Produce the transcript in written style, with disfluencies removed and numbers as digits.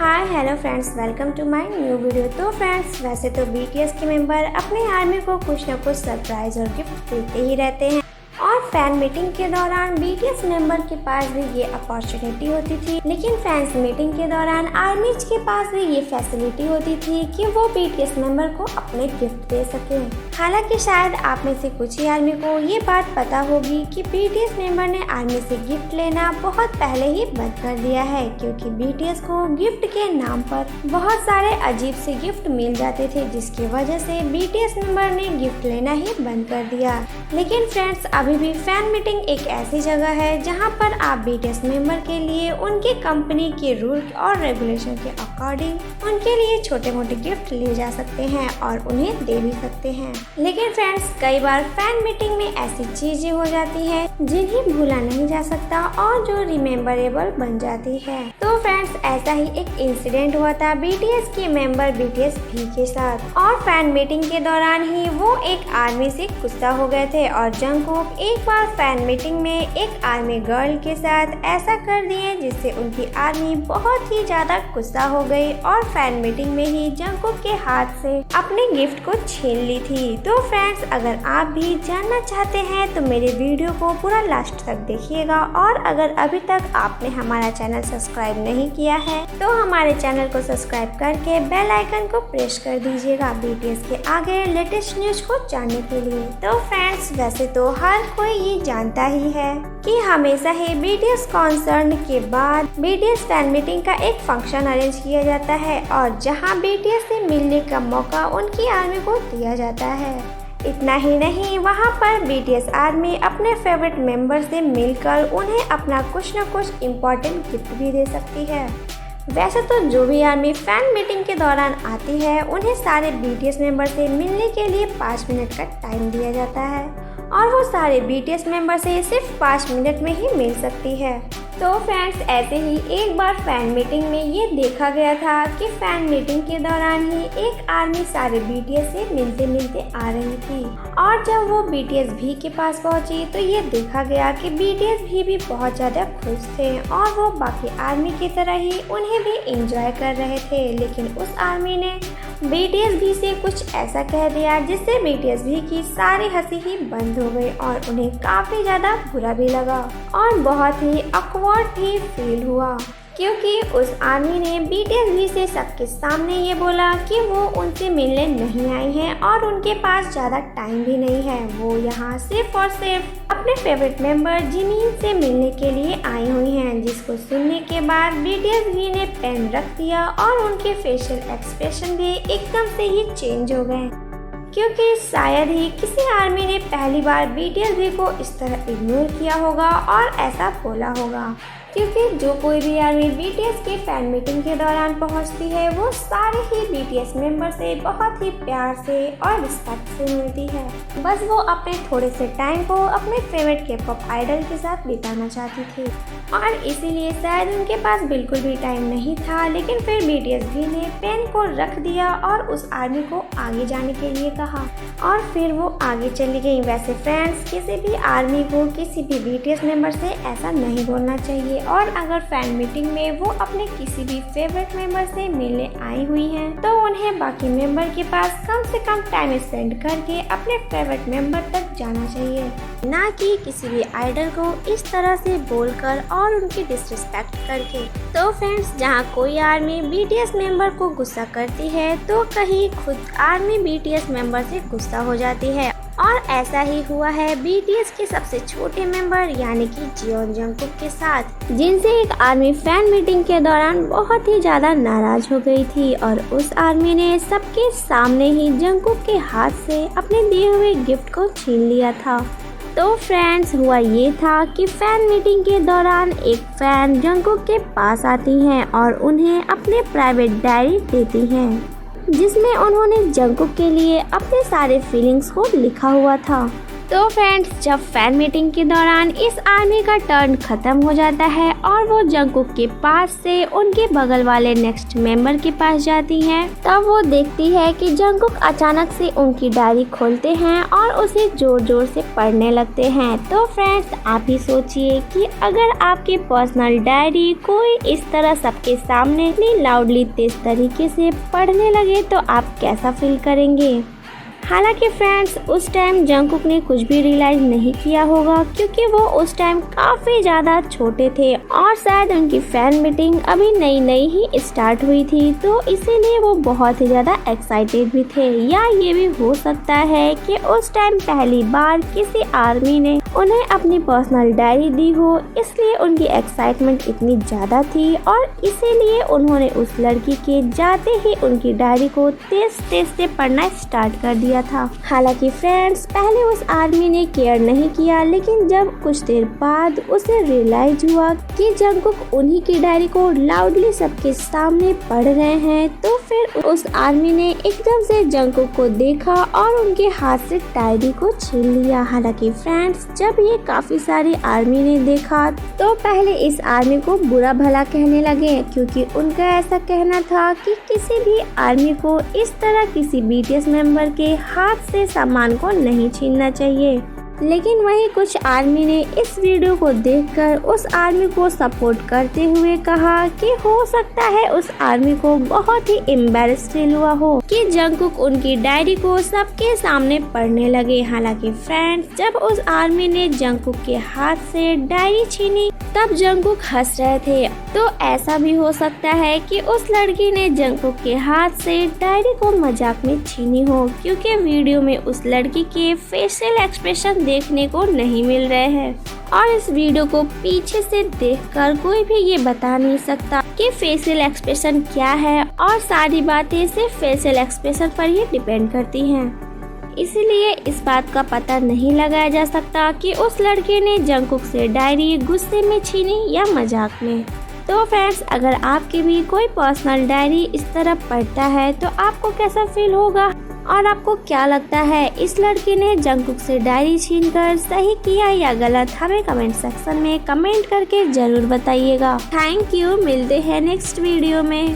Hi hello friends, welcome to my new video. तो friends, वैसे तो बीटीएस के मेंबर अपने आर्मी को कुछ न कुछ सरप्राइज और गिफ्ट देते ही रहते हैं और फैन मीटिंग के दौरान बीटीएस मेंबर के पास भी ये अपॉर्चुनिटी होती थी। लेकिन फैंस मीटिंग के दौरान आर्मीज के पास भी ये फैसिलिटी होती थी कि वो बीटीएस मेंबर को अपने गिफ्ट दे सके। हालांकि शायद आप में से कुछ ही आर्मी को ये बात पता होगी कि बीटीएस मेंबर ने आर्मी से गिफ्ट लेना बहुत पहले ही बंद कर दिया है, क्योंकि बीटीएस को गिफ्ट के नाम पर बहुत सारे अजीब से गिफ्ट मिल जाते थे, जिसकी वजह से बीटीएस मेंबर ने गिफ्ट लेना ही बंद कर दिया। लेकिन फ्रेंड्स, अभी भी फैन मीटिंग एक ऐसी जगह है जहां पर आप बीटीएस मेंबर के लिए उनके कंपनी के रूल और रेगुलेशन के अकॉर्डिंग उनके लिए छोटे मोटे गिफ्ट ले जा सकते हैं और उन्हें दे भी सकते हैं। लेकिन फ्रेंड्स, कई बार फैन मीटिंग में ऐसी चीजें हो जाती है जिन्हें भूला नहीं जा सकता और जो रिमेम्बरेबल बन जाती है। तो फ्रेंड्स, ऐसा ही एक इंसिडेंट हुआ था बीटीएस के मेंबर बीटीएस भी के साथ, और फैन मीटिंग के दौरान ही वो एक आर्मी से गुस्सा हो गए थे और जंगकुक एक बार फैन मीटिंग में एक आर्मी गर्ल के साथ ऐसा कर दिए जिससे उनकी आर्मी बहुत ही ज्यादा गुस्सा हो गई और फैन मीटिंग में ही जंगकुक के हाथ से अपने गिफ्ट को छीन ली थी। तो फ्रेंड्स, अगर आप भी जानना चाहते हैं तो मेरे वीडियो को पूरा लास्ट तक देखिएगा, और अगर अभी तक आपने हमारा चैनल सब्सक्राइब नहीं किया है तो हमारे चैनल को सब्सक्राइब करके बेल आइकन को प्रेस कर दीजिएगा बीटीएस के आगे लेटेस्ट न्यूज को जानने के लिए। तो फ्रेंड्स, वैसे तो हर कोई ये जानता ही है कि हमेशा ही बीटीएस कॉन्सर्ट के बाद बीटीएस फैन मीटिंग का एक फंक्शन अरेंज किया जाता है और जहां बीटीएस से मिलने का मौका उनकी आर्मी को दिया जाता है। इतना ही नहीं, वहां पर बीटीएस आर्मी अपने फेवरेट मेंबर से मिलकर उन्हें अपना कुछ न कुछ इम्पोर्टेंट गिफ्ट भी दे सकती है। वैसे तो जो भी आर्मी फैन मीटिंग के दौरान आती है उन्हें सारे बीटीएस मेंबर से मिलने के लिए 5 मिनट का टाइम दिया जाता है और वो सारे बीटीएस मेंबर से सिर्फ 5 मिनट में ही मिल सकती है। तो फ्रेंड्स, ऐसे ही एक बार फैन मीटिंग में ये देखा गया था कि फैन मीटिंग के दौरान ही एक आर्मी सारे बीटीएस से मिलते मिलते आ रही थी, और जब वो बीटीएस भी के पास पहुंची तो ये देखा गया कि बीटीएस भी बहुत ज़्यादा खुश थे और वो बाकी आर्मी की तरह ही उन्हें भी एंजॉय कर रहे थे। लेकिन उस आर्मी ने बीटीएस भी से कुछ ऐसा कह दिया जिससे बीटीएस भी की सारी हंसी ही बंद हो गई और उन्हें काफ़ी ज़्यादा बुरा भी लगा और बहुत ही ऑकवर्ड भी फील हुआ, क्योंकि उस आर्मी ने बीटीएस भी से सबके सामने ये बोला कि वो उनसे मिलने नहीं आई हैं और उनके पास ज़्यादा टाइम भी नहीं है। वो यहाँ सिर्फ और सिर्फ अपने फेवरेट मेंबर जिमीन से मिलने के लिए आई हुई हैं, जिसको सुनने के बाद बीटीएस भी ने पेन रख दिया और उनके फेशियल एक्सप्रेशन भी एकदम से ही चेंज हो गए, क्योंकि शायद ही किसी आर्मी ने पहली बार बीटीएस भी को इस तरह इग्नोर किया होगा और ऐसा बोला होगा, क्योंकि जो कोई भी आर्मी बीटीएस के फैन मीटिंग के दौरान पहुंचती है वो सारे ही बीटीएस मेंबर से बहुत ही प्यार से और रिस्पेक्ट से मिलती है। बस वो अपने थोड़े से टाइम को अपने फेवरेट के पॉप आइडल के साथ बिताना चाहती थी और इसीलिए शायद उनके पास बिल्कुल भी टाइम नहीं था। लेकिन फिर बीटीएस भी ने पेन को रख दिया और उस आर्मी को आगे जाने के लिए कहा और फिर वो आगे चली गई। वैसे फ्रेंड्स, किसी भी आर्मी को किसी भी बीटीएस मेंबर से ऐसा नहीं बोलना चाहिए, और अगर फैन मीटिंग में वो अपने किसी भी फेवरेट मेंबर से मिलने आई हुई हैं तो उन्हें बाकी मेंबर के पास कम से कम टाइम स्पेंड करके अपने फेवरेट मेंबर तक जाना चाहिए, ना कि किसी भी आइडल को इस तरह से बोलकर और उनकी डिसरिस्पेक्ट करके। तो फ्रेंड्स, जहाँ कोई आर्मी बीटीएस मेंबर को गुस्सा करती है तो कहीं खुद आर्मी बीटीएस मेंबर से गुस्सा हो जाती है, और ऐसा ही हुआ है बीटीएस के सबसे छोटे मेंबर यानी कि जियोन जंगकुक के साथ, जिनसे एक आर्मी फैन मीटिंग के दौरान बहुत ही ज्यादा नाराज हो गई थी और उस आर्मी ने सबके सामने ही जंगकुक के हाथ से अपने दिए हुए गिफ्ट को छीन लिया था। तो फ्रेंड्स, हुआ ये था कि फैन मीटिंग के दौरान एक फैन जंगकुक के पास आती हैं और उन्हें अपने प्राइवेट डायरी देती हैं जिसमें उन्होंने जंगकुक के लिए अपने सारे फीलिंग्स को लिखा हुआ था, तो फ्रेंड्स, जब फैन मीटिंग के दौरान इस आर्मी का टर्न खत्म हो जाता है और वो जंगकुक के पास से उनके बगल वाले नेक्स्ट मेंबर के पास जाती हैं, तब वो देखती है कि जंगकुक अचानक से उनकी डायरी खोलते हैं और उसे जोर जोर से पढ़ने लगते हैं। तो फ्रेंड्स, आप ही सोचिए कि अगर आपकी पर्सनल डायरी कोई इस तरह सबके सामने इतनी लाउडली तेज तरीके से पढ़ने लगे तो आप कैसा फील करेंगे। हालांकि फ्रेंड्स, उस टाइम जंगकुक ने कुछ भी रियलाइज नहीं किया होगा, क्योंकि वो उस टाइम काफी ज्यादा छोटे थे और शायद उनकी फैन मीटिंग अभी नई नई ही स्टार्ट हुई थी, तो इसीलिए वो बहुत ही ज्यादा एक्साइटेड भी थे। या ये भी हो सकता है कि उस टाइम पहली बार किसी आर्मी ने उन्हें अपनी पर्सनल डायरी दी हो, इसलिए उनकी एक्साइटमेंट इतनी ज्यादा थी और इसीलिए उन्होंने उस लड़की के जाते ही उनकी डायरी को तेज तेज से पढ़ना स्टार्ट कर दिया था। हालांकि फ्रेंड्स, पहले उस आर्मी ने केयर नहीं किया, लेकिन जब कुछ देर बाद उसे रियलाइज हुआ कि जंगकुक उन्हीं की डायरी को लाउडली सबके सामने पढ़ रहे हैं, तो फिर उस आर्मी ने एकदम से जंगकुक को देखा और उनके हाथ से डायरी को छीन लिया। हालांकि फ्रेंड्स, जब ये काफी सारी आर्मी ने देखा तो पहले इस आर्मी को बुरा भला कहने लगे, क्योंकि उनका ऐसा कहना था कि किसी भी आर्मी को इस तरह किसी बीटीएस मेंबर के हाथ से सामान को नहीं छीनना चाहिए। लेकिन वहीं कुछ आर्मी ने इस वीडियो को देखकर उस आर्मी को सपोर्ट करते हुए कहा कि हो सकता है उस आर्मी को बहुत ही एम्बैरेस फील हुआ हो कि जंगकुक उनकी डायरी को सबके सामने पढ़ने लगे। हालांकि फ्रेंड्स, जब उस आर्मी ने जंगकुक के हाथ से डायरी छीनी तब जंगकुक हंस रहे थे। तो ऐसा भी हो सकता है कि उस लड़की ने जंगकुक के हाथ से डायरी को मजाक में छीनी हो, क्योंकि वीडियो में उस लड़की के फेशियल एक्सप्रेशन देखने को नहीं मिल रहे हैं और इस वीडियो को पीछे से देखकर कोई भी ये बता नहीं सकता कि फेशियल एक्सप्रेशन क्या है, और सारी बातें सिर्फ फेशियल एक्सप्रेशन पर ही डिपेंड करती हैं। इसीलिए इस बात का पता नहीं लगाया जा सकता कि उस लड़के ने जंगकुक से डायरी गुस्से में छीनी या मजाक में। तो फ्रेंड्स, अगर आपकी भी कोई पर्सनल डायरी इस तरह पढ़ता है तो आपको कैसा फील होगा और आपको क्या लगता है, इस लड़की ने जंगकुक से डायरी छीनकर सही किया या गलत, हमें कमेंट सेक्शन में कमेंट करके जरूर बताइएगा। थैंक यू, मिलते हैं नेक्स्ट वीडियो में।